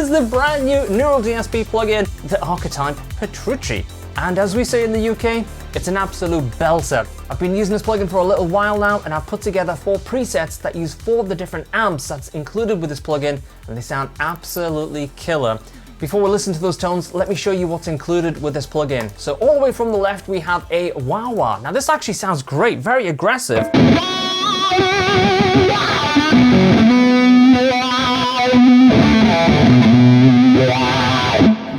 is the brand new Neural DSP plugin, the Archetype Petrucci. And as we say in the UK, it's an absolute belter. I've been using this plugin for a little while now, and I've put together 4 presets that use 4 of the different amps that's included with this plugin, and they sound absolutely killer. Before we listen to those tones, let me show you what's included with this plugin. So all the way from the left, we have a wah-wah. Now this actually sounds great, very aggressive.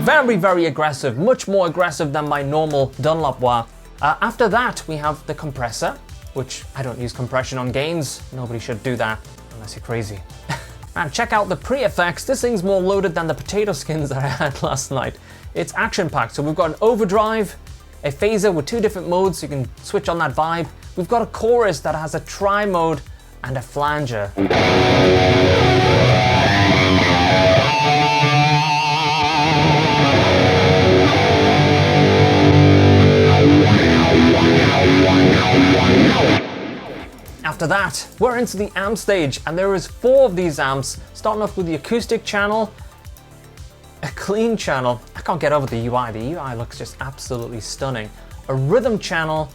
Very, very aggressive, much more aggressive than my normal Dunlop wah. After that, we have the compressor, which I don't use compression on gains. Nobody should do that, unless you're crazy. And check out the pre-effects. This thing's more loaded than the potato skins that I had last night. It's action-packed. So we've got an overdrive, a phaser with 2 different modes, so you can switch on that vibe. We've got a chorus that has a tri-mode and a flanger. After that, we're into the amp stage, and there is 4 of these amps, starting off with the acoustic channel, a clean channel, I can't get over the UI looks just absolutely stunning, a rhythm channel,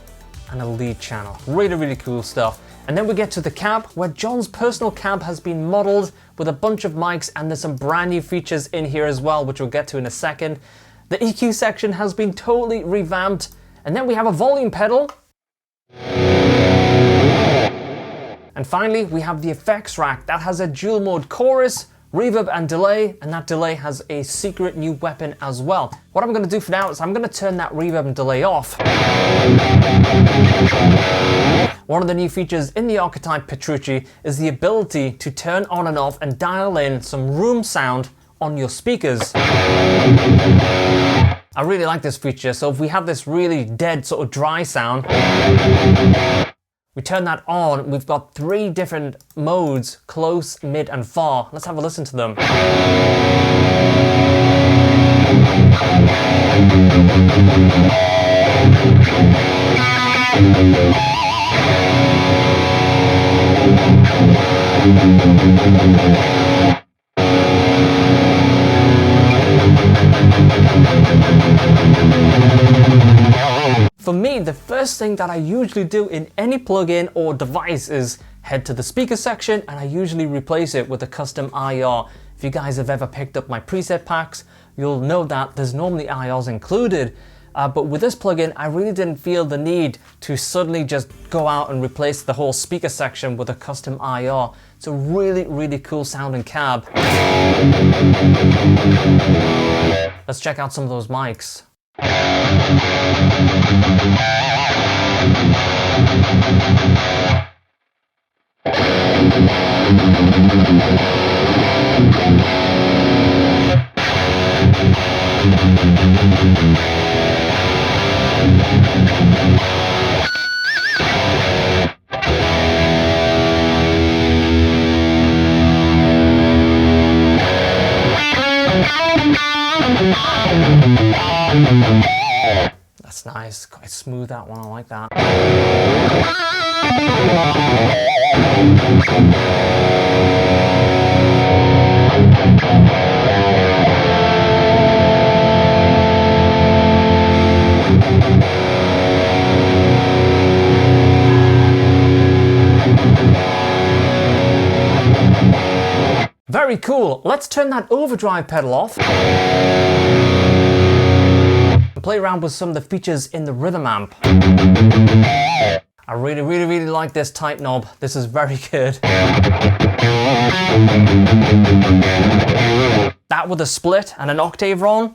and a lead channel. Really, really cool stuff. And then we get to the cab, where John's personal cab has been modeled with a bunch of mics, and there's some brand new features in here as well, which we'll get to in a second. The EQ section has been totally revamped, and then we have a volume pedal. And finally, we have the effects rack that has a dual mode chorus, reverb and delay, and that delay has a secret new weapon as well. What I'm going to do for now is I'm going to turn that reverb and delay off. One of the new features in the Archetype Petrucci is the ability to turn on and off and dial in some room sound on your speakers. I really like this feature, so if we have this really dead sort of dry sound, we turn that on, we've got 3 different modes, close, mid and far. Let's have a listen to them. For me, the first thing that I usually do in any plugin or device is head to the speaker section, and I usually replace it with a custom IR. If you guys have ever picked up my preset packs, you'll know that there's normally IRs included, but with this plugin, I really didn't feel the need to suddenly just go out and replace the whole speaker section with a custom IR. It's a really, really cool sounding cab. Let's check out some of those mics. That's nice, quite smooth that one, I like that. Very cool. Let's turn that overdrive pedal off. Play around with some of the features in the rhythm amp. I really like this tight knob. This is very good. That with a split and an octave roll.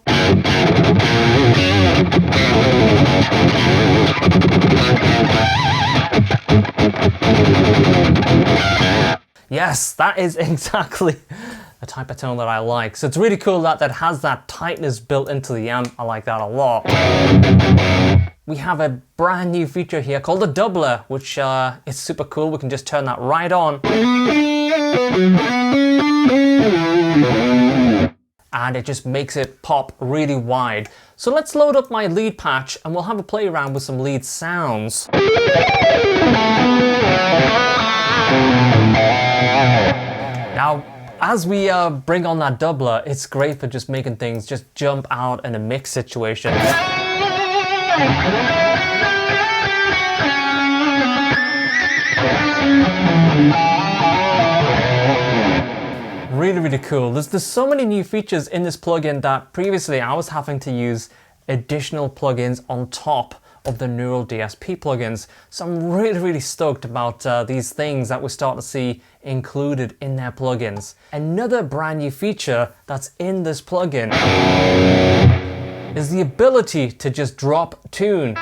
Yes, that is exactly the type of tone that I like. So it's really cool that that has that tightness built into the amp. I like that a lot. We have a brand new feature here called the doubler, which is super cool. We can just turn that right on. And it just makes it pop really wide. So let's load up my lead patch and we'll have a play around with some lead sounds. Now, as we bring on that doubler, it's great for just making things just jump out in a mix situation. Really, really cool. There's so many new features in this plugin that previously I was having to use additional plugins on top of the Neural DSP plugins. So I'm really, really stoked about these things that we're starting to see included in their plugins. Another brand new feature that's in this plugin is the ability to just drop tune.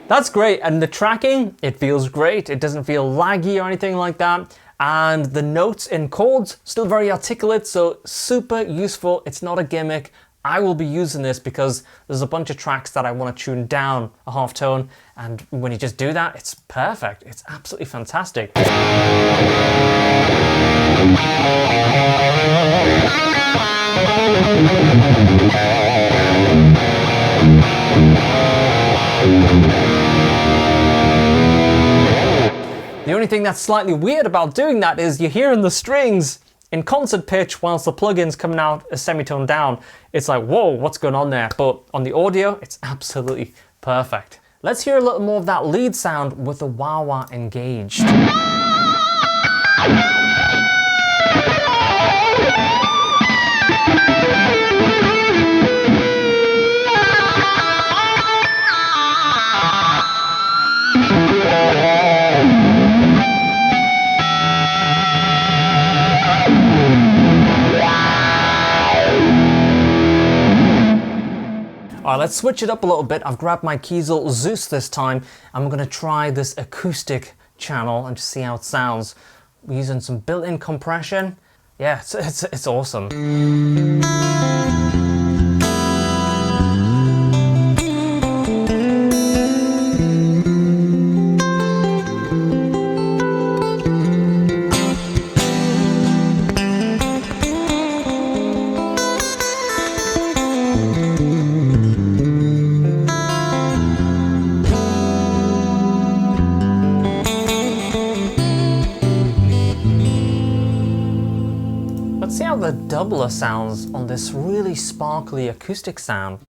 That's great, and the tracking, it feels great. It doesn't feel laggy or anything like that. And the notes in chords, still very articulate, so super useful. It's not a gimmick. I will be using this because there's a bunch of tracks that I want to tune down a half tone, and when you just do that, it's perfect. It's absolutely fantastic. The only thing that's slightly weird about doing that is you're hearing the strings in concert pitch whilst the plugin's coming out a semitone down. It's like, whoa, what's going on there? But on the audio, it's absolutely perfect. Let's hear a little more of that lead sound with the wah-wah engaged. Alright, let's switch it up a little bit. I've grabbed my Kiesel Zeus this time. I'm going to try this acoustic channel and just see how it sounds. We're using some built-in compression. Yeah, it's awesome. Let's see how the doubler sounds on this really sparkly acoustic sound.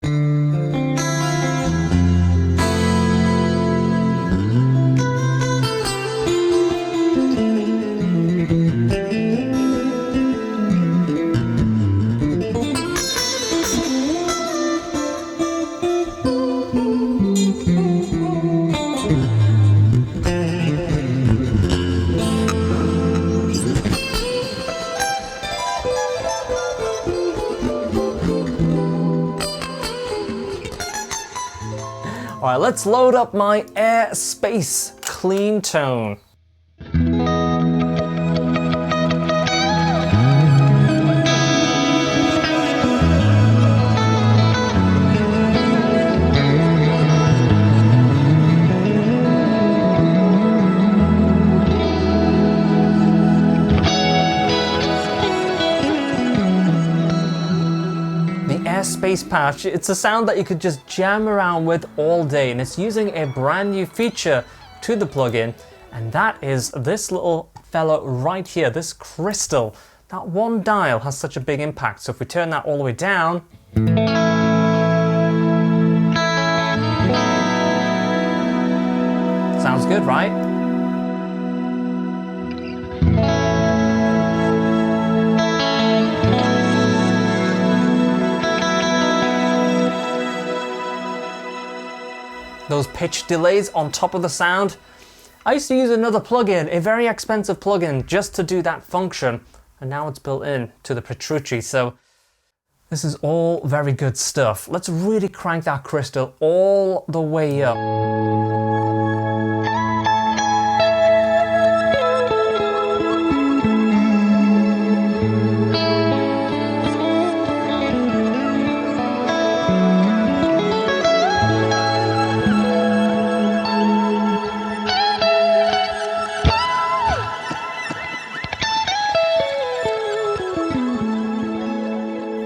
Alright, let's load up my Airspace clean tone. Space patch, it's a sound that you could just jam around with all day, and it's using a brand new feature to the plugin, and that is this little fella right here, this crystal. That one dial has such a big impact, so if we turn that all the way down, sounds good, right? Those pitch delays on top of the sound. I used to use another plugin, a very expensive plugin, just to do that function, and now it's built in to the Petrucci. So This is all very good stuff. Let's really crank that crystal all the way up.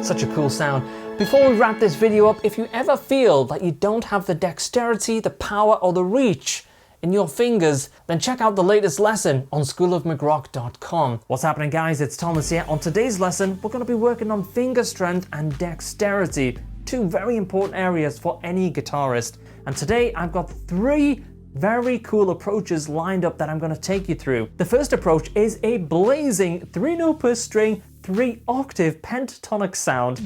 Such a cool sound. Before we wrap this video up, if you ever feel that you don't have the dexterity, the power, or the reach in your fingers, then check out the latest lesson on schoolofmcrock.com. What's happening, guys? It's Thomas here. On today's lesson, we're going to be working on finger strength and dexterity, two very important areas for any guitarist. And today I've got 3 very cool approaches lined up that I'm going to take you through. The first approach is a blazing 3-note per string, 3-octave pentatonic sound.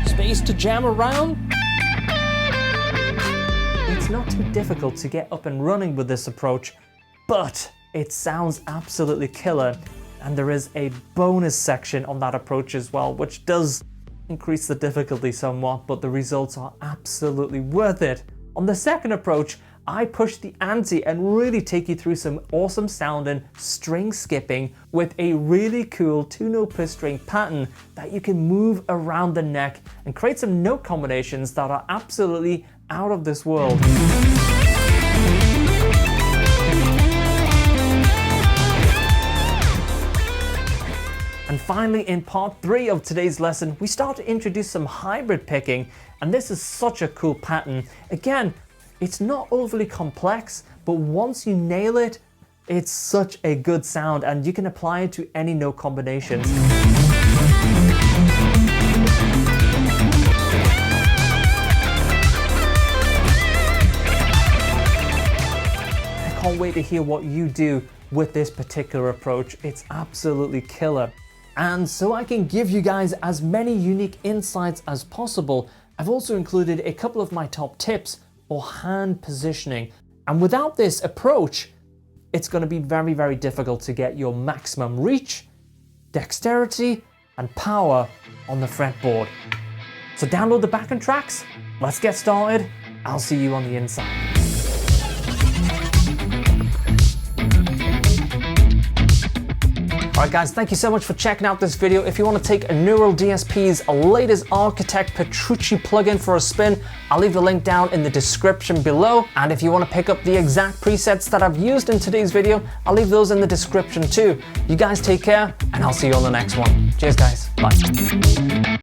Space to jam around. It's not too difficult to get up and running with this approach, but it sounds absolutely killer. And there is a bonus section on that approach as well, which does increase the difficulty somewhat, but the results are absolutely worth it. On the second approach, I push the ante and really take you through some awesome sounding string skipping with a really cool 2-note per string pattern that you can move around the neck and create some note combinations that are absolutely out of this world. And finally, in part 3 of today's lesson, we start to introduce some hybrid picking, and this is such a cool pattern. Again, it's not overly complex, but once you nail it, it's such a good sound, and you can apply it to any note combinations. I can't wait to hear what you do with this particular approach. It's absolutely killer. And so I can give you guys as many unique insights as possible, I've also included a couple of my top tips for hand positioning. And without this approach, it's going to be very, very difficult to get your maximum reach, dexterity, and power on the fretboard. So download the backing tracks, let's get started. I'll see you on the inside. Alright guys, thank you so much for checking out this video. If you want to take a Neural DSP's latest Archetype Petrucci plugin for a spin, I'll leave the link down in the description below. And if you want to pick up the exact presets that I've used in today's video, I'll leave those in the description too. You guys take care, and I'll see you on the next one. Cheers guys, bye.